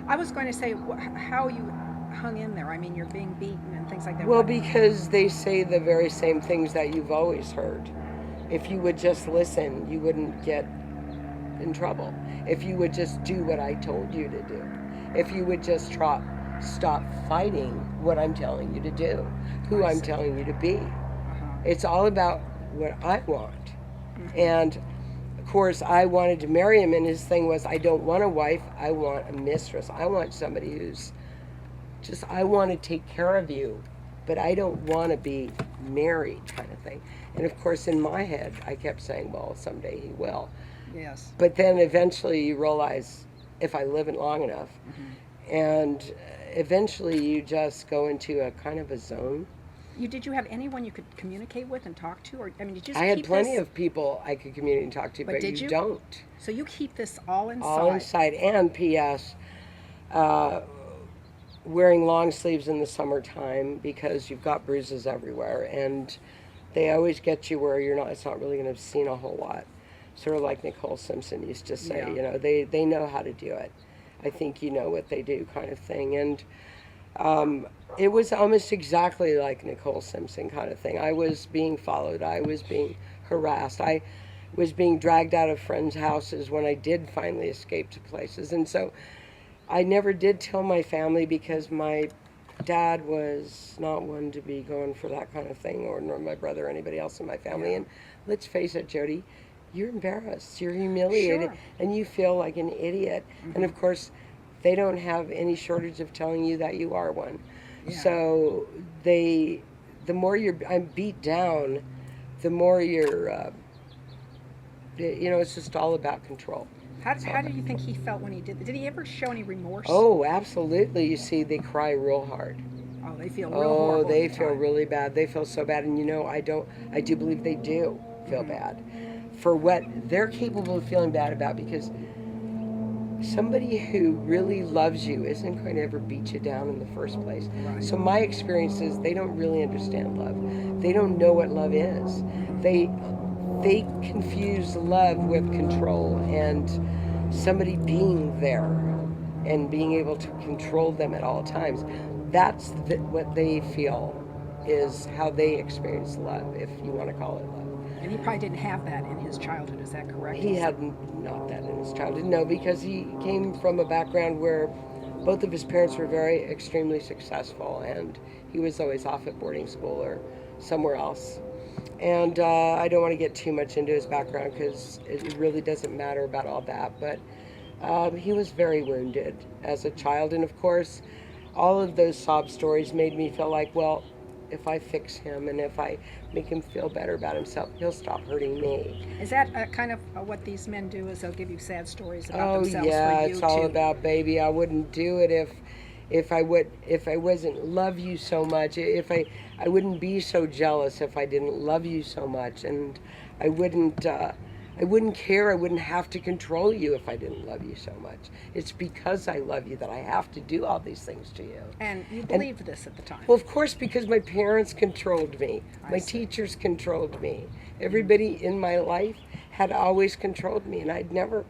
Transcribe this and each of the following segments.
I was going to say how you hung in there. I mean, you're being beaten and things like that. Well, What? because they say the very same things that you've always heard. If you would just listen, you wouldn't get in trouble. If you would just do what I told you to do. If you would just stop fighting what I'm telling you to do, who I I'm see. telling you to be. Uh-huh. It's all about what I want. Mm-hmm. And of course, I wanted to marry him, and his thing was, I don't want a wife, I want a mistress. I want somebody who's just, I want to take care of you, but I don't want to be married, kind of thing. And of course, in my head, I kept saying, well, someday he will. Yes. But then eventually you realize, if I live it long enough, Mm-hmm. and eventually you just go into a kind of a zone. Did you have anyone you could communicate with and talk to, or I mean, you I just had keep plenty this? of people I could communicate and talk to, But but did you you? don't. So you keep this all All inside. inside. And P.S. Uh, wearing long sleeves in the summertime because you've got bruises everywhere, and they always get you where you're not. It's not really going to have seen a whole lot. Sort of like Nicole Simpson used to say, Yeah. they know how to do it. I think you know what they do, kind of thing. And um, it was almost exactly like Nicole Simpson kind of thing. I was being followed. I was being harassed. I was being dragged out of friends' houses when I did finally escape to places. And so I never did tell my family because my dad was not one to be going for that kind of thing, or nor my brother or anybody else in my family. Yeah. And let's face it, Jody, you're embarrassed, you're humiliated, Sure. and you feel like an idiot. And Mm-hmm. of course, they don't have any shortage of telling you that you are one. Yeah. So they, the more I'm beat down, the more it's just all about control. How, It's all how do about you think he felt when he did? Did he ever show any remorse? Oh, absolutely. You see, they cry real hard. Oh, they feel real Oh, horrible at they the feel time. really bad. They feel so bad. And I do believe they do feel Mm-hmm. bad for what they're capable of feeling bad about, because somebody who really loves you isn't going to ever beat you down in the first place. Right. So my experience is they don't really understand love. They don't know what love is. Mm-hmm. They confuse love with control and somebody being there and being able to control them at all times. What they feel is how they experience love, if you want to call it love. And he probably didn't have that in his childhood. Is that correct? He had not that in his childhood, no, because he came from a background where both of his parents were very extremely successful, and he was always off at boarding school or somewhere else. And I don't want to get too much into his background because it really doesn't matter about all that. But he was very wounded as a child. And of course, all of those sob stories made me feel like, well, if I fix him and if I make him feel better about himself, he'll stop hurting me. Is that kind of what these men do? Is they'll give you sad stories about Oh themselves for yeah, you it's all to? about baby. I wouldn't do it if I wasn't love you so much. If I wouldn't be so jealous if I didn't love you so much, and I wouldn't I wouldn't care. I wouldn't have to control you if I didn't love you so much. It's because I love you that I have to do all these things to you. And you And believed this at the time. well, of course, because my parents controlled me, I my see. teachers controlled me, Mm-hmm. everybody in my life had always controlled me, and I'd never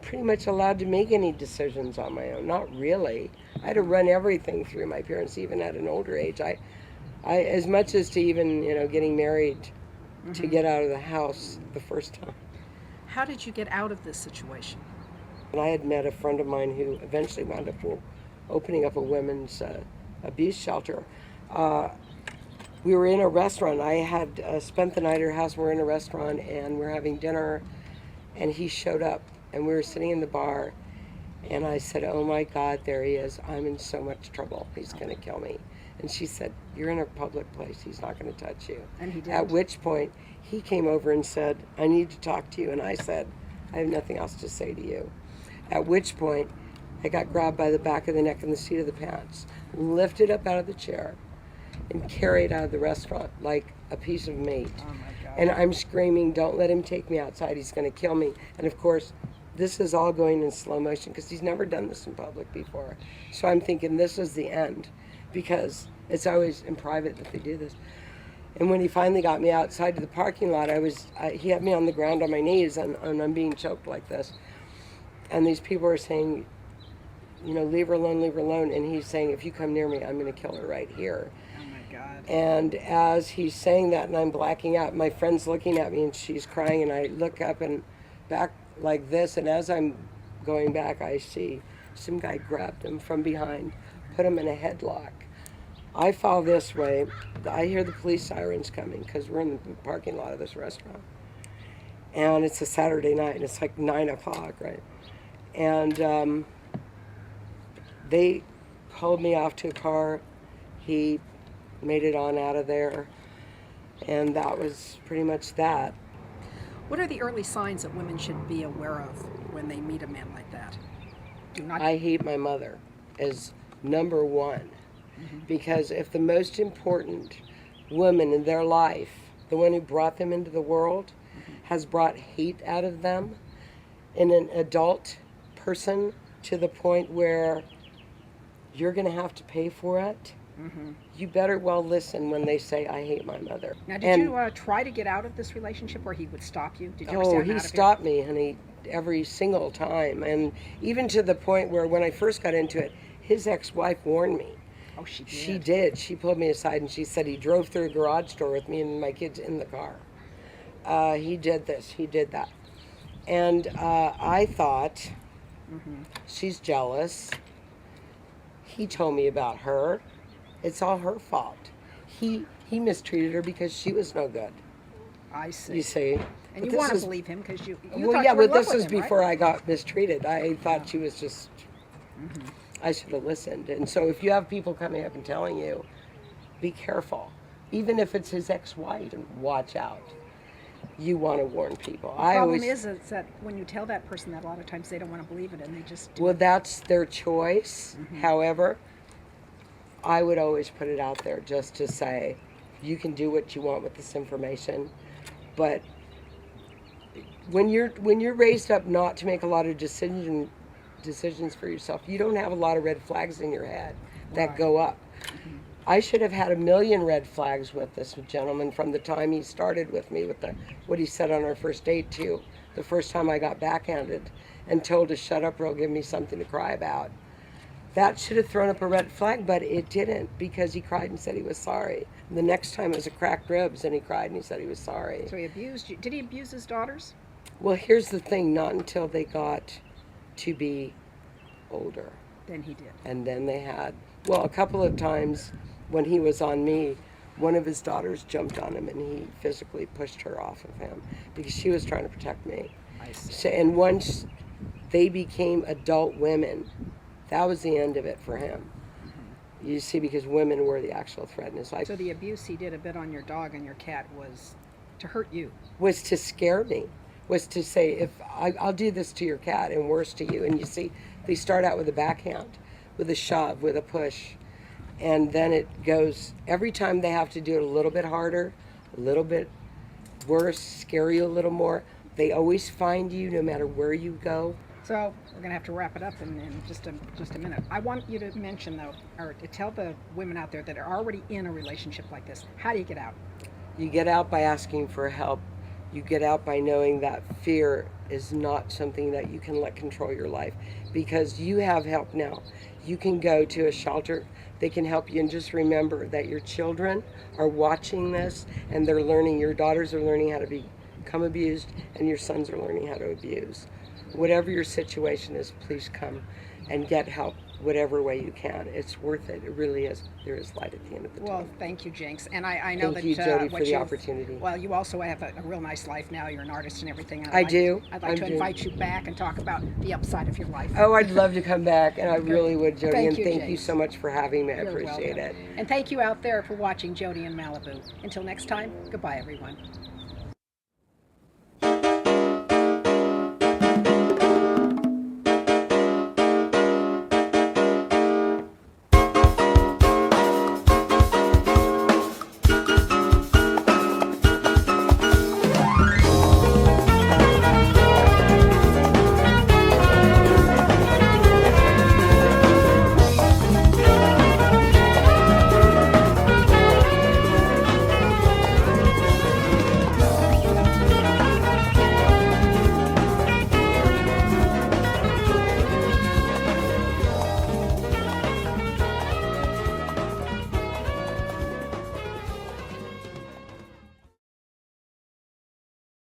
pretty much allowed to make any decisions on my own. Not really. I had to Uh-huh. run everything through my parents, even at an older age. I as much as to even getting married to Mm-hmm. get out of the house the first time. How did you get out of this situation? And I had met a friend of mine who eventually wound up opening up a women's abuse shelter. Uh, we were in a restaurant. I had spent the night at her house. We were in a restaurant and we are having dinner, and he showed up, and we were sitting in the bar. And I said, "Oh my God, there he is. I'm in so much trouble. He's going to kill me." And she said, "You're in a public place. He's not going to touch you." And he At didn't. which point, he came over and said, "I need to talk to you." And I said, "I have nothing else to say to you." At which point, I got grabbed by the back of the neck and the seat of the pants, lifted up out of the chair, and carried out of the restaurant like a piece of meat. Oh my And God. I'm screaming, "Don't let him take me outside. He's going to kill me." And of course, this is all going in slow motion because he's never done this in public before. So I'm thinking this is the end, because it's always in private that they do this. And when he finally got me outside to the parking lot, he had me on the ground on my knees, and I'm being choked like this. And these people were saying, leave her alone, leave her alone. And he's saying, if you come near me, I'm going to kill her right here. Oh my God. And as he's saying that and I'm blacking out, my friend's looking at me and she's crying, and I look up and back like this, and as I'm going back, I see some guy grabbed him from behind, put him in a headlock. I fall this way. I hear the police sirens coming because we're in the parking lot of this restaurant. And it's a Saturday night, and it's like 9 o'clock, right? And they pulled me off to a car. He made it on out of there, and that was pretty much that. What are the early signs that women should be aware of when they meet a man like that? Do not. I hate my mother is number one, because if the most important woman in their life, the one who brought them into the world, has brought hate out of them in an adult person to the point where you're going to have to pay for it, you better well listen when they say, I hate my mother. Now, did you try to get out of this relationship where he would stop you? Did you ever say, Oh, "I'm he out of stopped me, honey, every single time. And even to the point where when I first got into it, his ex-wife warned me. here?" Oh, she did. She did. She pulled me aside and she said he drove through a garage door with me and my kids in the car. He did this, he did that. And I thought, she's jealous. He told me about her. It's all her fault. He mistreated her because she was no good. I see. You see? And But you this want to is- believe him because you Well, thought yeah, you were in but love this with was him, right? before I got mistreated. I thought she was just, I should have listened. And so if you have people coming up and telling you, be careful. Even if it's his ex-wife, watch out. You want to warn people. The problem is that when you tell that person that, a lot of times they don't want to believe it and they just do Well, it. that's their choice. However, I would always put it out there just to say, you can do what you want with this information, but when you're raised up not to make a lot of decisions for yourself, you don't have a lot of red flags in your head that Right. go up. I should have had a million red flags with this gentleman from the time he started with me, with what he said on our first date too. The first time I got backhanded and told to shut up or he'll give me something to cry about. That should have thrown up a red flag, but it didn't, because he cried and said he was sorry. And the next time it was a cracked ribs and he cried and he said he was sorry. So he abused you. Did he abuse his daughters? Well, here's the thing, not until they got to be older. Then he did. And then they had, well, a couple of times when he was on me, one of his daughters jumped on him and he physically pushed her off of him because she was trying to protect me. I see. So, and once they became adult women, that was the end of it for him. You see, because women were the actual threat in his life. So the abuse he did a bit on your dog and your cat was to hurt you. Was to scare me, was to say, if I'll do this to your cat and worse to you. And you see, they start out with a backhand, with a shove, with a push. And then it goes, every time they have to do it a little bit harder, a little bit worse, scare you a little more. They always find you no matter where you go. So we're going to have to wrap it up in just a minute. I want you to mention, though, or to tell the women out there that are already in a relationship like this, how do you get out? You get out by asking for help. You get out by knowing that fear is not something that you can let control your life, because you have help now. You can go to a shelter. They can help you. And just remember that your children are watching this and they're learning. Your daughters are learning how to become abused and your sons are learning how to abuse. Whatever your situation is, please come and get help whatever way you can. It's worth it. It really is. There is light at the end of the Well, tunnel. thank you, Jinx. And I know Thank you, that Jodie, what for the you've- opportunity. Well, you also have a real nice life now. You're an artist and everything. I do. I'd like I to do. invite you back and talk about the upside of your life. Oh, I'd love to come back, and I really would, Jodie. Thank and you, thank you Jinx. so much for having me. I You're appreciate welcome. it. And thank you out there for watching Jodie in Malibu. Until next time, goodbye, everyone.